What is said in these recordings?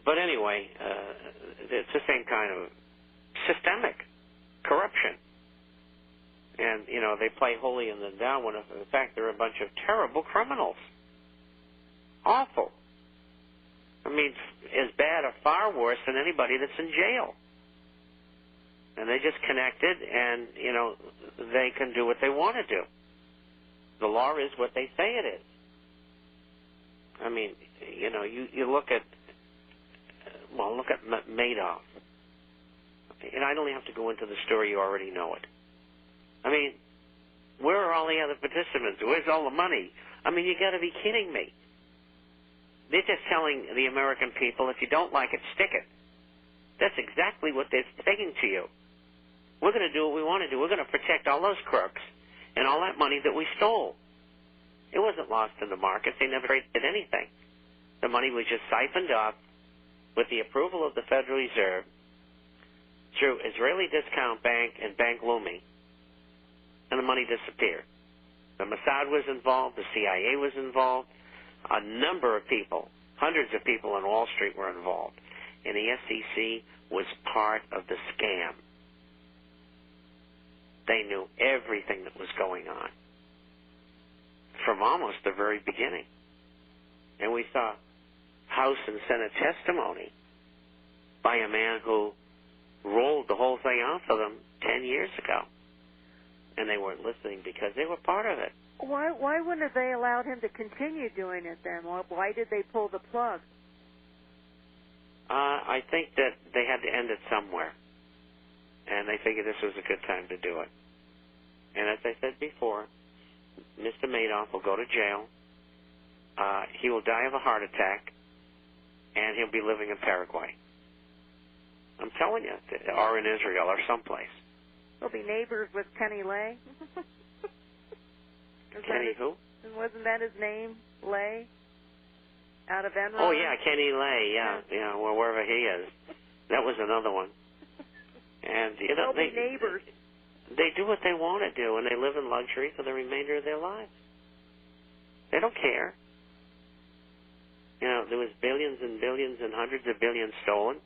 but anyway, it's the same kind of systemic corruption. And, you know, they play holier than thou when, in fact, they're a bunch of terrible criminals. Awful. I mean, as bad or far worse than anybody that's in jail. And they just connected, and, you know, they can do what they want to do. The law is what they say it is. I mean, you know, you look at, well, look at Madoff. And I don't have to go into the story, you already know it. I mean, where are all the other participants? Where's all the money? I mean, you got to be kidding me. They're just telling the American people, if you don't like it, stick it. That's exactly what they're saying to you. We're going to do what we want to do. We're going to protect all those crooks and all that money that we stole. It wasn't lost in the markets. They never traded anything. The money was just siphoned off with the approval of the Federal Reserve through Israeli Discount Bank and Bank Leumi, and the money disappeared. The Mossad was involved. The CIA was involved. A number of people, hundreds of people on Wall Street were involved. And the SEC was part of the scam. They knew everything that was going on from almost the very beginning. And we saw House and Senate testimony by a man who rolled the whole thing out for them 10 years ago. And they weren't listening because they were part of it. Why wouldn't have they allowed him to continue doing it then? Why did they pull the plug? I think that they had to end it somewhere. And they figured this was a good time to do it. And as I said before, Mr. Madoff will go to jail. He will die of a heart attack. And he'll be living in Paraguay. I'm telling you. Or in Israel or someplace. He'll be neighbors with Kenny Lay. Kenny who? Wasn't that his name? Lay? Out of Enron? Oh, yeah, Kenny Lay, yeah, well, wherever he is. That was another one. And, you know, they'll be neighbors. They do what they want to do, and they live in luxury for the remainder of their lives. They don't care. You know, there was billions and billions and hundreds of billions stolen.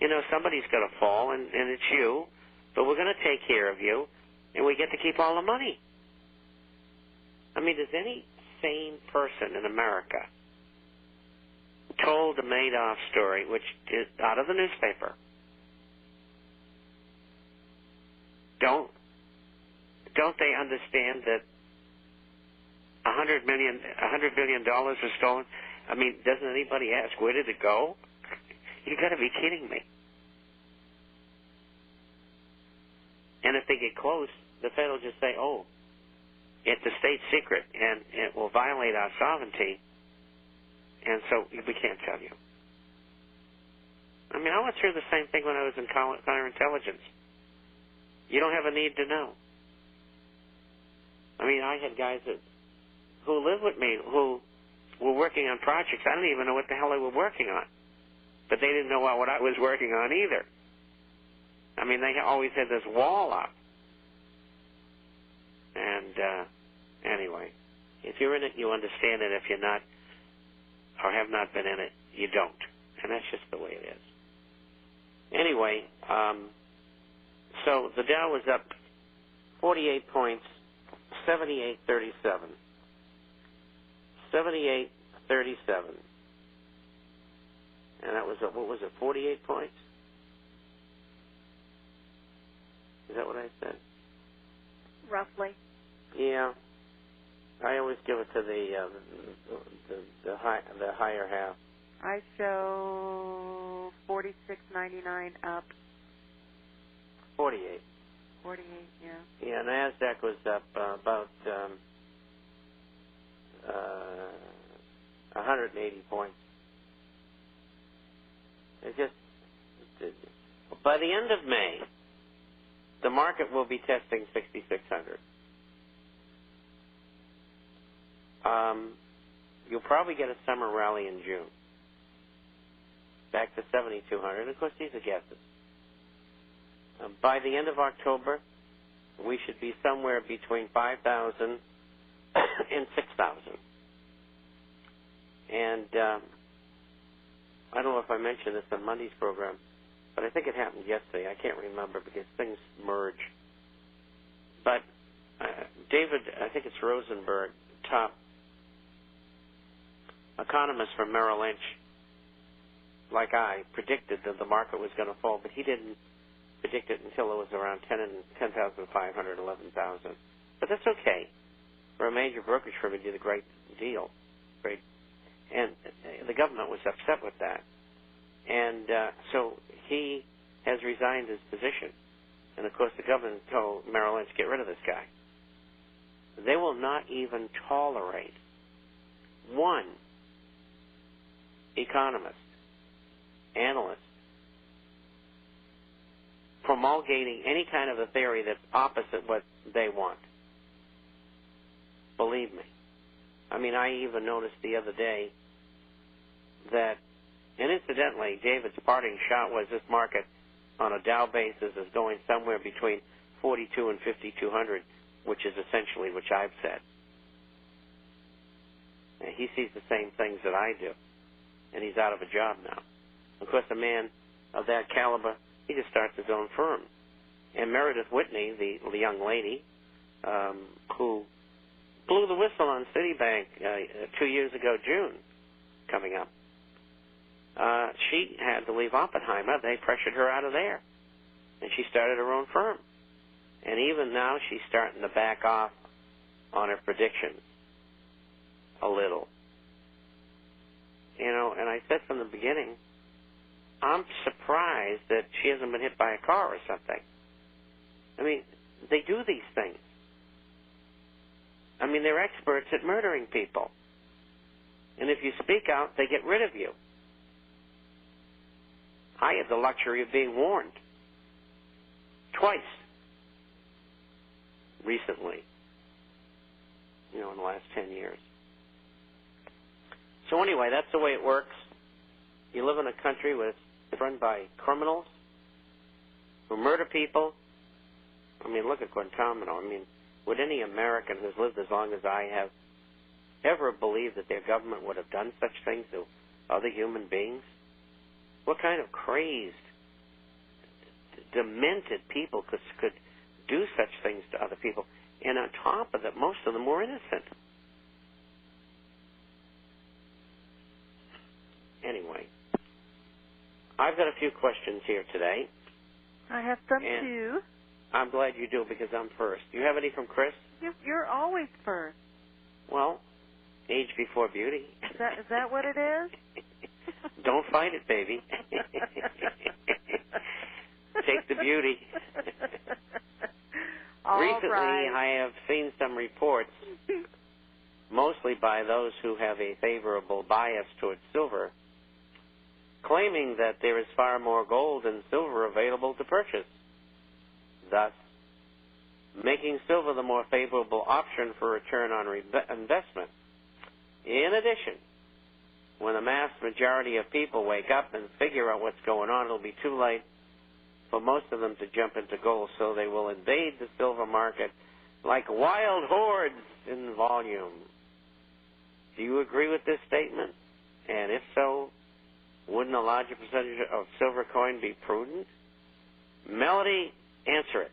You know, somebody's going to fall, and it's you, but we're going to take care of you, and we get to keep all the money. I mean, does any sane person in America told the Madoff story, which is out of the newspaper, don't they understand that $100 billion was stolen? I mean, doesn't anybody ask, where did it go? You got to be kidding me. And if they get close, the Fed will just say, oh, it's a state secret, and it will violate our sovereignty, and so we can't tell you. I mean, I went through the same thing when I was in counterintelligence. You don't have a need to know. I mean, I had guys who lived with me who were working on projects. I didn't even know what the hell they were working on. But they didn't know what I was working on either. I mean, they always had this wall up. And anyway, if you're in it, you understand it. If you're not or have not been in it, you don't. And that's just the way it is. Anyway, so the Dow was up 48 points, 78.37. 78.37. And that was, what was it, 48 points? Is that what I said? Roughly. Yeah. I always give it to the higher half. I show 46.99 up. 48. 48, yeah. Yeah, NASDAQ was up about 180 points. It just, by the end of May, the market will be testing 6,600. You'll probably get a summer rally in June, back to 7,200. And of course, these are guesses. By the end of October, we should be somewhere between 5,000 and 6,000. And I don't know if I mentioned this on Monday's program, but I think it happened yesterday. I can't remember because things merge. But David, I think it's Rosenberg, top economist from Merrill Lynch, like I, predicted that the market was going to fall, but he didn't predict it until it was around 10,500, 11,000. But that's okay. For a major brokerage firm, he did a great deal. Great. And the government was upset with that. And so he has resigned his position. And, of course, the government told Merrill Lynch, get rid of this guy. They will not even tolerate one economist, analyst, promulgating any kind of a theory that's opposite what they want. Believe me. I mean, I even noticed the other day that, and incidentally, David's parting shot was this market on a Dow basis is going somewhere between 42 and 5,200, which is essentially what I've said. And he sees the same things that I do, and he's out of a job now. Of course, a man of that caliber, he just starts his own firm. And Meredith Whitney, the young lady who blew the whistle on Citibank 2 years ago, June, coming up, she had to leave Oppenheimer. They pressured her out of there, and she started her own firm. And even now, she's starting to back off on her predictions a little. You know, and I said from the beginning, I'm surprised that she hasn't been hit by a car or something. I mean, they do these things. I mean, they're experts at murdering people. And if you speak out, they get rid of you. I had the luxury of being warned twice recently, you know, in the last 10 years. So anyway, that's the way it works. You live in a country run by criminals who murder people. I mean, look at Guantanamo. I mean, would any American who's lived as long as I have ever believe that their government would have done such things to other human beings? What kind of crazed, demented people could do such things to other people? And on top of that, most of them were innocent. Anyway, I've got a few questions here today. I have some too. I'm glad you do because I'm first. Do you have any from Chris? You're always first. Well, age before beauty. Is that what it is? Don't fight it, baby. Take the beauty. Recently, right. I have seen some reports, mostly by those who have a favorable bias towards silver, claiming that there is far more gold than silver available to purchase, thus making silver the more favorable option for return on investment. In addition, when the mass majority of people wake up and figure out what's going on, it'll be too late for most of them to jump into gold, so they will invade the silver market like wild hordes in volume. Do you agree with this statement? And if so, wouldn't a larger percentage of silver coin be prudent? Melody, answer it.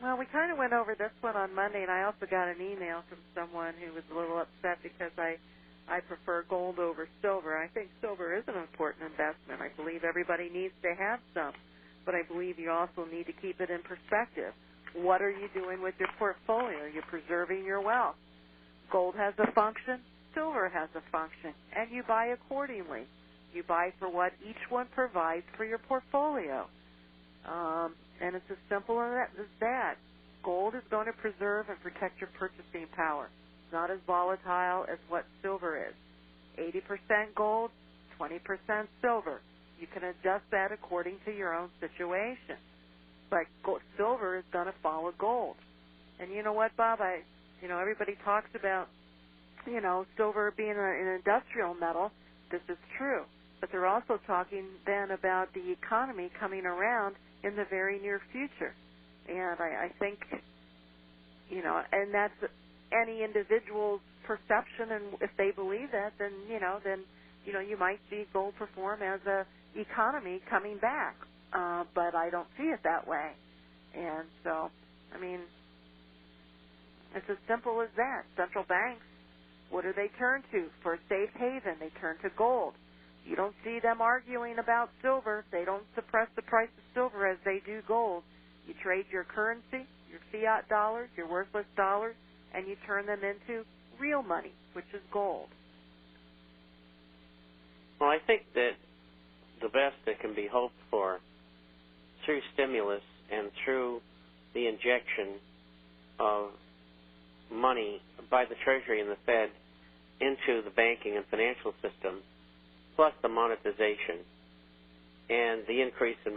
Well, we kind of went over this one on Monday, and I also got an email from someone who was a little upset because I prefer gold over silver. I think silver is an important investment. I believe everybody needs to have some, but I believe you also need to keep it in perspective. What are you doing with your portfolio? You're preserving your wealth. Gold has a function, silver has a function, and you buy accordingly. You buy for what each one provides for your portfolio. And it's as simple as that. Gold is going to preserve and protect your purchasing power. It's not as volatile as what silver is. 80% gold, 20% silver. You can adjust that according to your own situation. But silver is going to follow gold. And you know what, Bob? Everybody talks about, silver being an industrial metal. This is true. But they're also talking then about the economy coming around in the very near future. And I think, and that's any individual's perception, and if they believe that, then you might see gold perform as a economy coming back, but I don't see it that way. And so, I mean, it's as simple as that. Central banks, what do they turn to? For safe haven, they turn to gold. You don't see them arguing about silver. They don't suppress the price of silver as they do gold. You trade your currency, your fiat dollars, your worthless dollars, and you turn them into real money, which is gold. Well, I think that the best that can be hoped for through stimulus and through the injection of money by the Treasury and the Fed into the banking and financial system, plus the monetization and the increase in